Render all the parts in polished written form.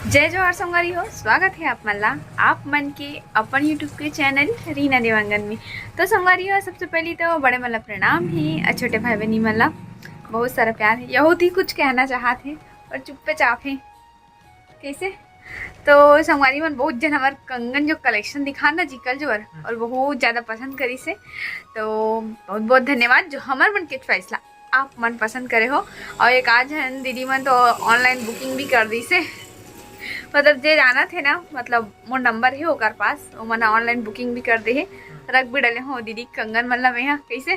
जय जोहार संगवारी हो, स्वागत है आप मल्ला आप मन के अपन यूट्यूब के चैनल रीना देवांगन में। तो संगवारी हो, सबसे पहले तो बड़े मल्ला प्रणाम ही, छोटे भाई बहनी मल्ला बहुत सारा प्यार है। यहूद ही कुछ कहना चाहते हैं और चुप्पे चाप है कैसे। तो संगवारी मन बहुत जन हमारे कंगन जो कलेक्शन दिखा ना जी कल जो और बहुत ज़्यादा पसंद करी से, तो बहुत बहुत धन्यवाद जो हमारे मन के फैसला आप मन पसंद करे हो। और एक आज है दीदी मन तो ऑनलाइन बुकिंग भी कर दी से, मतलब जे जाना थे ना, मतलब मोर नंबर है ओकर पास, वो मना ऑनलाइन बुकिंग भी कर दे है, रख भी डले हो दीदी कंगन मतलब में यहाँ कैसे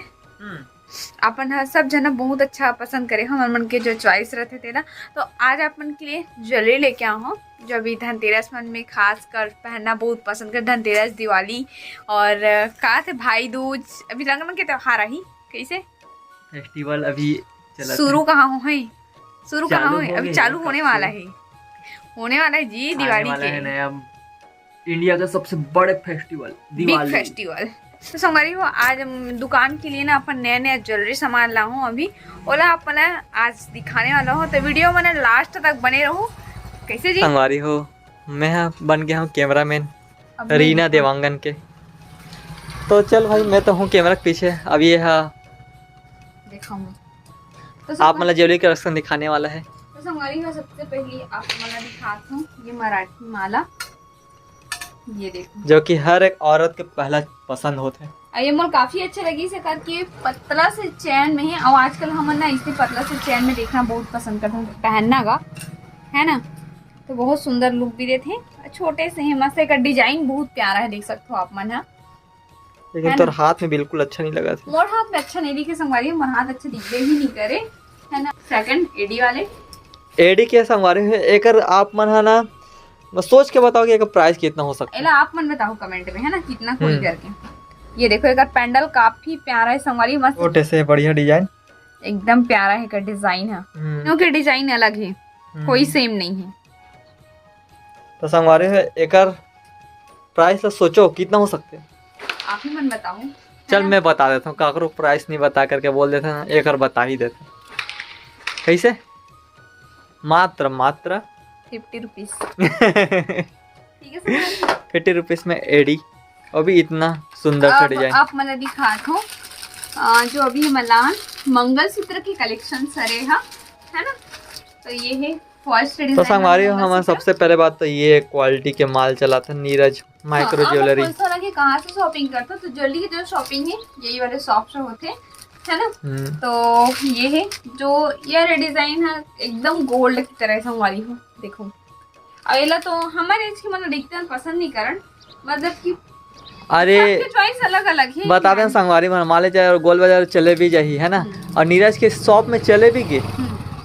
अपन सब जना बहुत अच्छा पसंद करे हमारे मन के जो चॉइस रहते थे ना। तो आज अपन के लिए ज्वेलरी लेके आओ हो जो अभी धनतेरस मन में खास कर पहनना बहुत पसंद कर, धनतेरस दिवाली और का थे भाई दूज, अभी रंगन के त्योहार ही कैसे फेस्टिवल अभी शुरू कहाँ हो है, शुरू कहाँ हो अभी चालू होने वाला है जी दिवाली के नया इंडिया का सबसे बड़े फेस्टिवल दिवाली, बिग फेस्टिवल। तो संगवारी हो आज दुकान के लिए ना अपन नया नया ज्वेलरी सामान ला हूँ अभी, ओला अपन आज दिखाने वाला हो, तो वीडियो मैंने लास्ट तक बने रहो कैसे जी। संगवारी हो मैं बन गया हूँ कैमरामैन रीना देवांगन के, तो चल भाई मैं तो हूँ कैमरा के पीछे। अब ये दिखाऊं तो आप मतलब ज्वेलरी कलेक्शन दिखाने वाला है। तो संगवारी हो सबसे पहले आपको मैं दिखाता हूँ ये मराठी माला, ये देखो जो कि हर एक औरत के पहला पसंद होते हैं। ये मोल काफी अच्छे लगी से करके पतला से चैन में है, और आजकल हम ना इससे पतला से चैन में देखना बहुत पसंद करते हैं पहनना का है ना, तो बहुत सुंदर लुक भी देते हैं। छोटे से है मस्त का डिजाइन बहुत प्यारा है, देख सकते हो आप मन है, लेकिन तो हाथ में बिल्कुल अच्छा नहीं लगा था। मोर हाथ में अच्छा नहीं दिखे संगवारी, मोर हाथ अच्छा दिखते ही नहीं करे है ना। सेकंड एडी वाले एडी के संगवारी है एक आप मन है ना, सोच के बताओ कि एक प्राइस कितना हो सकता है। एला आप मन बताओ कमेंट में है ना कितना कोई करके। ये देखो एक पैंडल काफी प्यारा है संगवारी, मस्त छोटे से बढ़िया डिजाइन, एकदम प्यारा है का डिजाइन है, क्योंकि डिजाइन अलग है कोई सेम नहीं है। तो संगवारी है एक प्राइस सोचो कितना हो सकते हैं, आप ही मन बताओ। चल मैं बता देता हूँ, काकरो प्राइस नहीं बता करके बोल देते ना, एक बता ही देते कैसे, मात्र 50 रुपीज 50 रुपीज में एडी, अभी इतना सुंदर सा डिजाइन। आप मला दिखात हो जो अभी मलान मंगलसूत्र की कलेक्शन सरे है ना, तो ये है फर्स्ट डिजाइन। तो संगवारी हमारा सबसे पहले बात तो ये क्वालिटी के माल चला था नीरज माइक्रो ज्वेलरी। कहाँ से शॉपिंग करते हो, तो ज्वेलरी की जो शॉपिंग है यही वाले शॉप से होते है ना। तो ये है जो ये डिजाइन है एकदम गोल्ड की तरह संगवारी हो, देखो अगला तो हमारे एज की मतलब दिखते हैं पसंद नहीं करन, मतलब कि अरे चॉइस अलग अलग है। बता दें संगवारी में मान ले जाए और गोल बाजार चले भी जाही है ना, और नीरज के शॉप में चले भी गए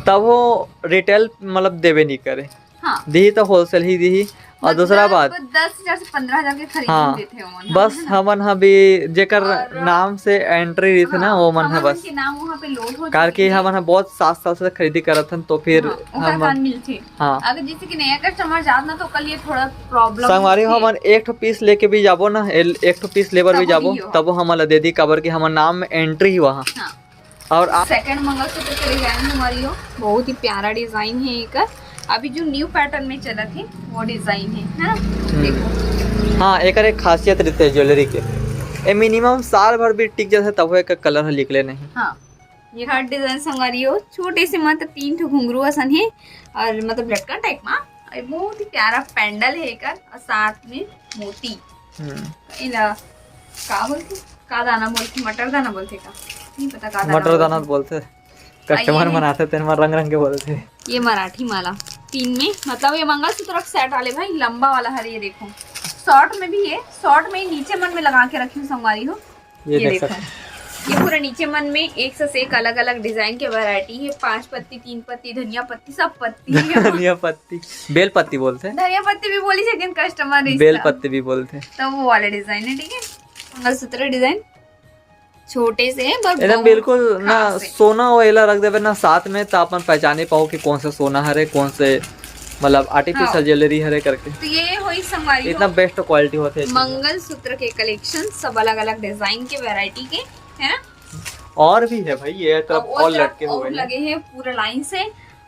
तब वो रिटेल मतलब देवे नहीं करे, हाँ दी तो होलसेल ही दी। और दूसरा बात 10,000 से 15,000 के खरीद हाँ, देते हैं बस हमन भी जेकर नाम से एंट्री रही थी ना वो मन है बस नाम वहाँ पे लोड हो कार की हमन बहुत 7 साल से खरीदी करत हन, तो फिर हम मिलते हाँ अगर जैसे कि नया कस्टमर जात ना तो कल ये थोड़ा प्रॉब्लम संगवारी हमन एक पीस लेके भी जाबो ना, एक पीस लेबर भी जाबो तब हमन दे दी कबर की हमन नाम में एंट्री ही वहाँ। और सेकंड मंगलसूत्र के डिजाइन हमारी हो बहुत ही प्यारा डिजाइन है, एक अभी जो न्यू पैटर्न में चला थे वो डिजाइन है ना, देखो हाँ एक खासियत रहती है ज्वेलरी के, ए मिनिमम साल भर भी टिक जाता है तब एक कलर निकले नहीं। हाँ ये हर डिजाइन संगवारी हो छोटे से मतलब 3 ठो घुंघरू असन है और मतलब लटकन टाइप में, बहुत ही प्यारा पेंडल है एक और साथ में मोती। इला का बोलते का दाना बोलते, मटर दाना बोलते का नहीं पता, का दाना मटर दाना बोलते कस्टमर मनाते थे रंग रंग के बोलते। ये मराठी माला 3 में, मतलब ये मंगलसूत्र सेट वाले भाई लंबा वाला है, ये देखो शॉर्ट में भी है, शॉर्ट में नीचे मन में लगा के रखी हूँ संगवारी हो, ये देखो ये पूरा नीचे मन में एक से एक अलग अलग डिजाइन के वैरायटी है, 5 पत्ती 3 पत्ती धनिया पत्ती सब पत्ती धनिया पत्ती बेल पत्ती बोलते हैं, धनिया पत्ती भी बोली लेकिन कस्टमर बेल पत्ती भी बोलते हैं, तो वो वाले डिजाइन है। ठीक है मंगलसूत्र डिजाइन छोटे से एकदम बिल्कुल ना सोना वेला रख देवे ना साथ में, तो अपन पहचाने पाओ कि कौन सा सोना हरे कौन से मतलब आर्टिफिशियल ज्वेलरी हरे करके। तो ये होई संगवारी इतना बेस्ट क्वालिटी होते हैं मंगलसूत्र के कलेक्शन, सब अलग अलग डिजाइन के वैरायटी के है ना, और भी है भाई ये तरफ और लटके हुए लगे हैं पूरा लाइन से।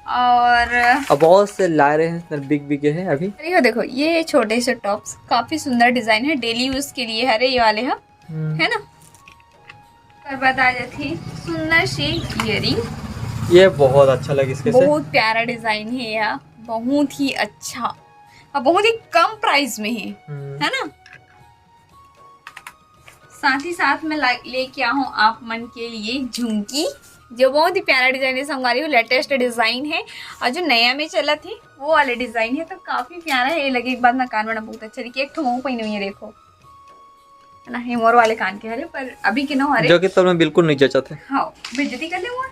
और अब बहुत से ला रहे हैं, बिग बिग है अभी। ये देखो, ये छोटे से टॉप्स काफी सुंदर डिजाइन है, डेली यूज के लिए है ये वाले है ना। फिर बाद आ जाती सुंदर सी इयरिंग। ये बहुत अच्छा लगा इसके से। बहुत प्यारा डिजाइन है यह, बहुत ही अच्छा और बहुत ही कम प्राइस में है ना। साथ ही साथ में लेके आऊँ आप मन के लिए झुमकी, जो बहुत ही प्यारा डिजाइन है संगवारी हो, लेटेस्ट डिजाइन है और जो नया में चला थे वो वाले डिजाइन है, तो काफी प्यारा है। ये लगे एक बात ना, कान वाला बहुत अच्छा दिखे। एक ठो मुँह पहिने हुई है देखो, है ना, ये मोर वाले कान के हरे, पर अभी के नो हरे, जो कि तो मैं बिल्कुल नहीं जचा थे। हाँ बेइज्जती कर ले मोर,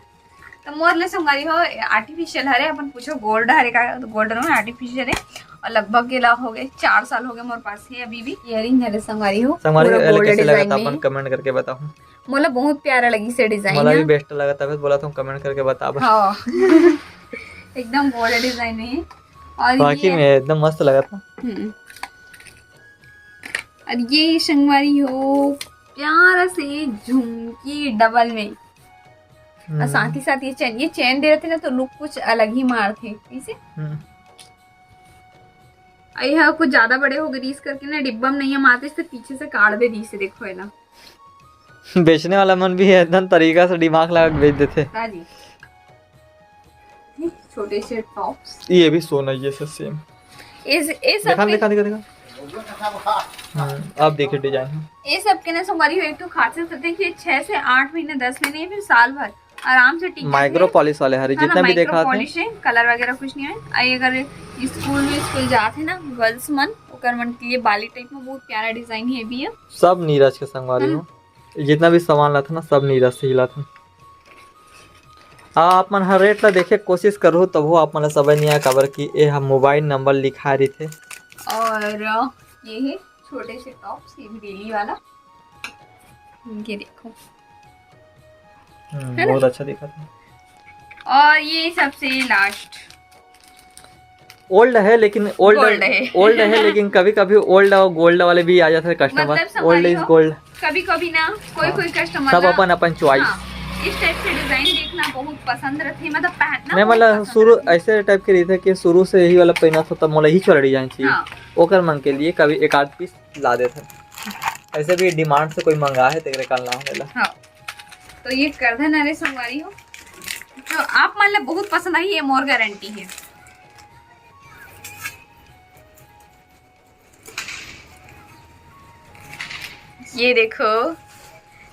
तो मोर ले संगवारी हो आर्टिफिशियल हरे। अपन पूछो गोल्ड हरे का, तो गोल्ड नो आर्टिफिशियल है और लगभग के हो गए 4 साल हो गए मोर पास है अभी भी। इयरिंग है संगवारी हो, संगवारी पूरा को गोल्ड कैसे लगा डिजाइन था में अपन कमेंट करके बताओ। मोला बहुत प्यारा लगी से डिजाइन, मला भी बेस्ट लगा था, बोला तुम कमेंट करके बता। हाँ एकदम गोल्ड डिजाइन में है और बाकी में एकदम मस्त लगा था। और ये संगवारी हो प्यारा से झुमकी डबल में, और साथ ही साथ ये चैन दे रहे थे ना, तो लुक कुछ अलग ही मार थे इसे। यह कुछ ज्यादा बड़े हो गए, इस करके ना डिब्बा में नहीं हम आते, इससे पीछे से काट दे दी से, देखो है ना। बेचने वाला मन भी है एकदम तरीका से दिमाग लगा के बेच देते। छोटे से टॉप्स, ये भी सोना ये सब सेम। आप देखिए डिजाइन, ये सब के ना संगवारी हो एक तो खासियत होती है कि 6 से 8 महीने 10 महीने फिर साल भर आराम से टिक माइक्रो पॉलिश वाले हरे जितना भी देखा था, पॉलिश है, कलर वगैरह कुछ नहीं है। आई अगर स्कूल जाते ना गर्ल्स मन, ओकर मन के लिए बाली टाइप में बहुत प्यारा डिजाइन है भी है। सब नीरज के संगवारी हो, जितना भी सामान ला था ना सब नीरज से ही ला था। आप मन हर रेट ला देखे कोशिश करो, तब वो आप मन सब नहीं आ कवर की ये हम मोबाइल नंबर लिखा रही थे। और ये है छोटे से टॉप्स, ये भी डेली वाला, ये देखो बहुत अच्छा दिखा था। और ये सबसे लास्ट ओल्ड है, लेकिन ओल्ड है लेकिन कभी कभी ओल्ड और गोल्ड वाले भी आ जाते हैं कस्टमर। ओल्ड इज गोल्ड, कभी कभी ना कोई कस्टमर सब अपन अपन चॉइस। इस टाइप से डिजाइन देखना बहुत पसंद रहती है, मतलब पहनना मैं मतलब शुरू ऐसे टाइप के रही थे कि शुरू से यही वाला पहना था, तब मोला ही वाला डिजाइन चाहिए। ओकर मन के लिए कभी एक आध पीस ला देते, ऐसे भी डिमांड से कोई मंगा है तेरे कल ना होने ला। तो ये करधन अरे संगवारी हो, तो आप मान लो बहुत पसंद आई, ये मोर गारंटी है। ये देखो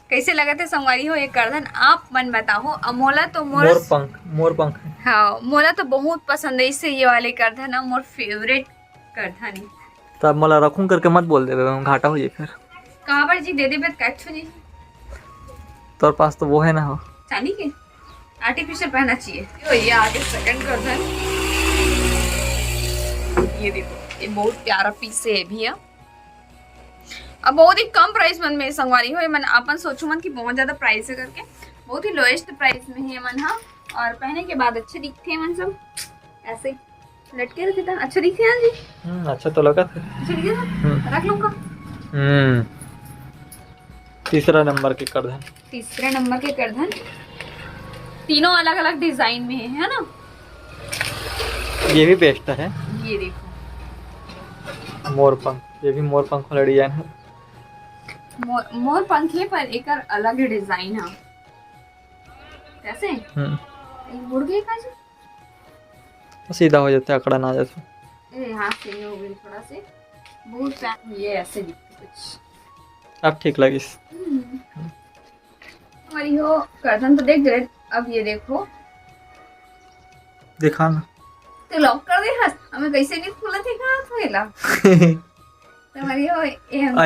कैसे लगा था संगवारी हो ये करधन, आप मन बताओ। अमोला तो मोर पंख हाँ, मोला तो बहुत पसंद है इससे ये वाले करधन, मोर फेवरेट करधन है। तब मोला रखूं करके मत बोल दे, घाटा हो जाए फिर। कहाँ पर जी दे दे कच्छो जी, तोर पास तो वो है ना, हो चांदी के आर्टिफिशियल पहनना चाहिए। तो ये आगे सेकंड करधन, ये देखो ये बहुत प्यारा पीस है भी है, अब बहुत ही कम प्राइस मन में संगवारी हो। मन अपन सोचू मन कि बहुत ज्यादा प्राइस है करके, बहुत ही लोएस्ट प्राइस में है मन। हाँ, और पहने के बाद अच्छे दिखते हैं मन, सब ऐसे लटके रहते थे, अच्छे दिखते हैं जी। अच्छा तो लगा था, अच्छा दिखे था, रख लूंगा। तीसरा नंबर के करधन, तीसरे नंबर के करधन तीनों अलग अलग डिजाइन में है ना। ये भी बेस्ट है, ये देखो मोरपंख, ये भी मोरपंख वाला डिजाइन है। मोर पंख है पर एक अलग डिजाइन है, कैसे मुड़ गए का जी, सीधा हो जाता है, अकड़ा ना जाता है। हाथ से हो गई थोड़ा से, बहुत ये ऐसे दिखते कुछ। अब ठीक लगी हमारी हो करधन तो देख रहे। अब ये देखो दिखाना, तो लॉक कर दे हस, हमें कैसे नहीं खुला थे कहाँ खुला। तुम्हारी हो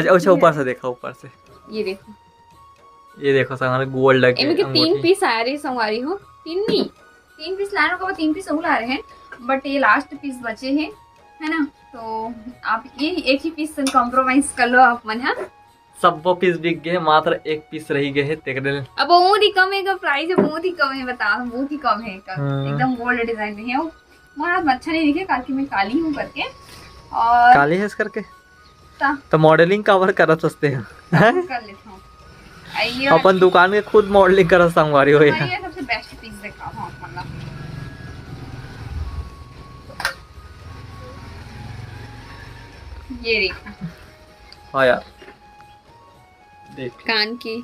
अच्छा ऊपर से देखा, ऊपर से ये देखो संगारे गोल्ड लगे। इनके 3 पीस आ रहे संगवारी हो, 3 पीस लाने को 3 पीस और आ रहे हैं, बट ये लास्ट पीस बचे हैं, है ना। तो आप ये एक ही पीस से कॉम्प्रोमाइज कर लो आप मन। हाँ, सब वो पीस बिक गए, मात्र एक पीस रह गए हैं तेरे। अब बहुत ही कम है का प्राइस है, बहुत ही कम है, बता बहुत ही कम है का, एकदम गोल्ड डिजाइन में है वो। मुझे अच्छा नहीं दिखे काकि मैं काली हूँ करके, और काली है इस करके तो मॉडलिंग कवर करत सस्ते हैं कर लेता हूँ। अपन दुकान के खुद मॉडलिंग करत संगवारी हो। ये सबसे बेस्ट पीस देखा हूँ मतलब, ये देखो हाँ यार देख कान की,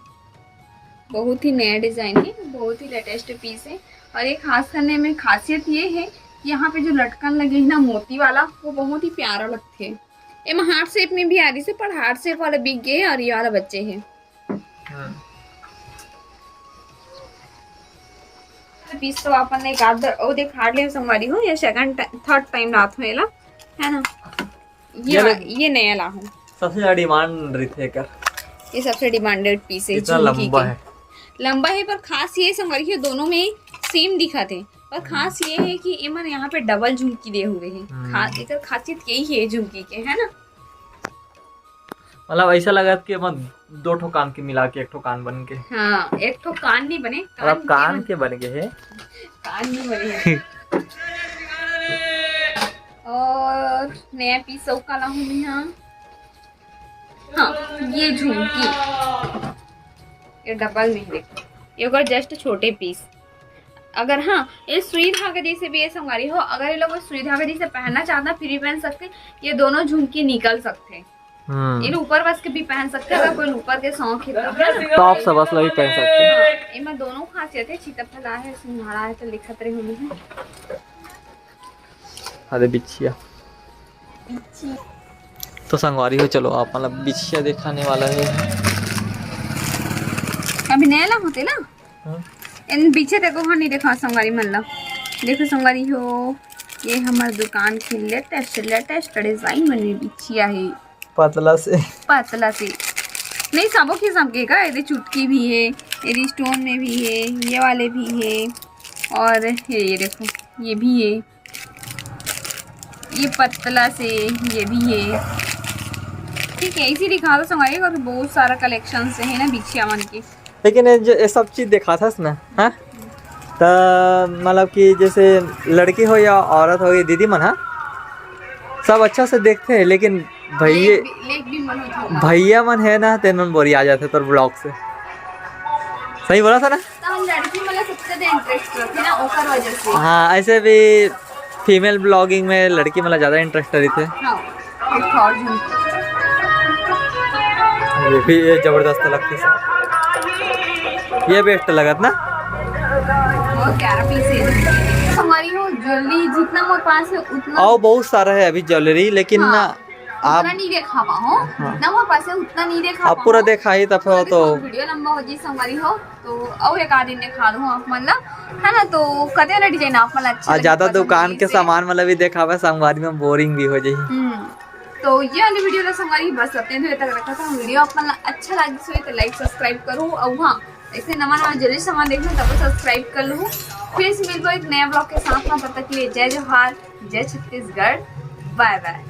बहुत ही नया डिजाइन है, बहुत ही लेटेस्ट पीस है। और ये खास करने में खासियत ये है कि यहाँ पे जो लटकन लगे है ना मोती वाला, वो बहुत ही प्यारा लगते है। ये हार्ट शेप में भी आ रही है, पर हार्ट शेप वाला बिक गए और ये वाला बच्चे है। पीस तो अपन ने एक ओ देख हार्ड ले संवारी हो या सेकंड थर्ड टाइम रात में ला है ना। ये नया ला हूँ, सबसे ज्यादा डिमांड रही है। ये सबसे डिमांडेड पीस है। इतना लंबा है, लंबा है, पर खास ये संवारी दोनों में सेम दिखा थे, पर खास ये है कि इमन यहाँ पे डबल झुमकी दे हुए हैं। एक खासियत यही है झुमकी के, है ना। मतलब ऐसा लगा कि दो ठो कान के मिला के एक ठो कान बन के। हाँ, एक ठो कान नहीं बने, कान के बन गए हैं, कान नहीं बने हैं। और नया पीस काला हूँ मैं यहाँ। हाँ, ये झुमकी ये डबल में देखो, ये अगर जस्ट छोटे पीस। अगर हाँ ये सुई धागा जैसे भी ये संगारी हो, अगर ये लोग सुई धागा जैसे पहनना चाहता फिर भी पहन सकते। ये दोनों झुमकी निकल सकते, इन ऊपर बस के भी पहन सकते हैं। अगर कोई ऊपर के शौक है टॉप सब बस भी पहन सकते हैं। इनमें दोनों खासियत है, छितप फैला है, सिंघाड़ा है, तो लिखत रहे होंगे। अरे बिछिया तो संगवारी हो, चलो आप मतलब बिछिया दिखाने वाला है। अभी नया ला होते ना इन पीछे देखो, हाँ नहीं देखा संगवारी मल्ला। देखो संगवारी हो, ये हमारे दुकान की लेटेस्ट डिजाइन बनी बिछिया है, पतला से नहीं सबों किस्म के का। ये चुटकी भी है, ये स्टोन में भी है, ये वाले भी है, और ये देखो ये भी है, ये पतला से ये भी है। ठीक है, इसी दिखा दो संगवारी, और बहुत सारा कलेक्शन से है ना बिछिया मन के। लेकिन ये सब चीज देखा था ना, हाँ तो मतलब कि जैसे लड़की हो या औरत हो या दीदी मन, हाँ सब अच्छा से देखते हैं, लेकिन भैया मन है ना तेन मन बोरी आ जाते तो ब्लॉग से। सही बोला था ना। लड़की मतलब सबसे ज्यादा इंटरेस्ट रखते ना, ओकर वजह से। हाँ, ऐसे भी फीमेल ब्लॉगिंग में लड़की मतलब ज्यादा इंटरेस्ट रही थे। ये जबरदस्त लगती है, ये बेस्ट लगत ना। हमारी हो ज्वेलरी जितना मोर पास है उतना, और बहुत सारा है अभी ज्वेलरी, लेकिन हाँ, ना आप नहीं देखा पाओ। हाँ। ना मोर पास है उतना नहीं देखा आप पूरा देखा ही तब तो वीडियो लंबा हो जी संगवारी हो, तो और एक आदि ने खा दूं आप मतलब, है ना। तो कते वाला डिजाइन आप मतलब अच्छा ज्यादा दुकान के सामान मतलब भी देखा हुआ, संगवारी में बोरिंग भी हो जाए। तो ये वाली वीडियो ला संगवारी बस अपने धोए तक रखा था। वीडियो आप मतलब अच्छा लगे तो लाइक सब्सक्राइब करो, और हाँ ऐसे नवा जरूर सामान देखना तब सब्सक्राइब कर लो। फिर से मिलकर एक नया ब्लॉग के साथ में, तब तक के लिए जय जोहार, जय छत्तीसगढ़, बाय बाय।